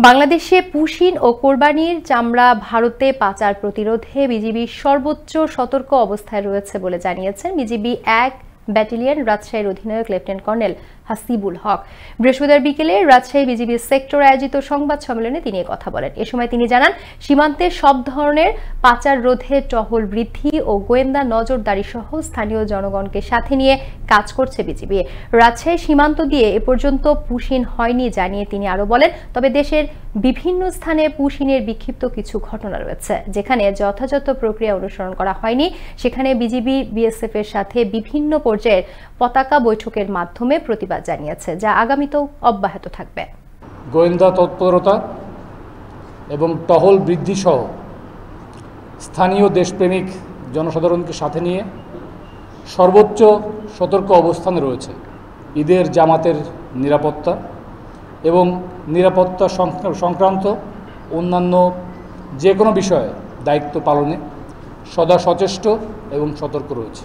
বাংলাদেশে পুশিন ও কোরবানির চামড়া ভারতে পাচার প্রতিরোধে বিজিবি সর্বোচ্চ সতর্ক অবস্থায় রয়েছে বলে জানিয়েছেন বিজিবি ১ ব্যাটালিয়ন রাজশাহীর অধিনায়ক লেফটেন্যান্ট কর্নেল হাসিবুল হক। বৃহস্পতিবার বিকেলে রাজশাহী বিজিবি সেক্টর আয়োজিত সংবাদ সম্মেলনে তিনি কথা বলেন। এ সময় তিনি জানান, সীমান্তে সব ধরনের পাচার রোধে টহল বৃদ্ধি ও গোয়েন্দা নজরদারি সহ স্থানীয় জনগণকে সাথে নিয়ে কাজ করছে বিজিবি। রাজশাহী সীমান্ত দিয়ে এ পর্যন্ত পুশিন হয়নি জানিয়ে তিনি আরো বলেন, তবে দেশের বিভিন্ন স্থানে পুশিনের বিক্ষিপ্ত কিছু ঘটনা রয়েছে, যেখানে যথাযথ প্রক্রিয়া অনুসরণ করা হয়নি। সেখানে বিজিবি বিএসএফ এর সাথে বিভিন্ন পর্যায়ের পতাকা বৈঠকের মাধ্যমে প্রতিবাদ জানিয়েছে, যা আগামীতেও অব্যাহত থাকবে। গোয়েন্দা তৎপরতা এবং টহল বৃদ্ধি সহ স্থানীয় দেশপ্রেমিক জনসাধারণকে সাথে নিয়ে সর্বোচ্চ সতর্ক অবস্থানে রয়েছে। ঈদের জামাতের নিরাপত্তা এবং নিরাপত্তা সংক্রান্ত অন্যান্য যে কোনো বিষয়ে দায়িত্ব পালনে সদা সচেষ্ট এবং সতর্ক রয়েছে।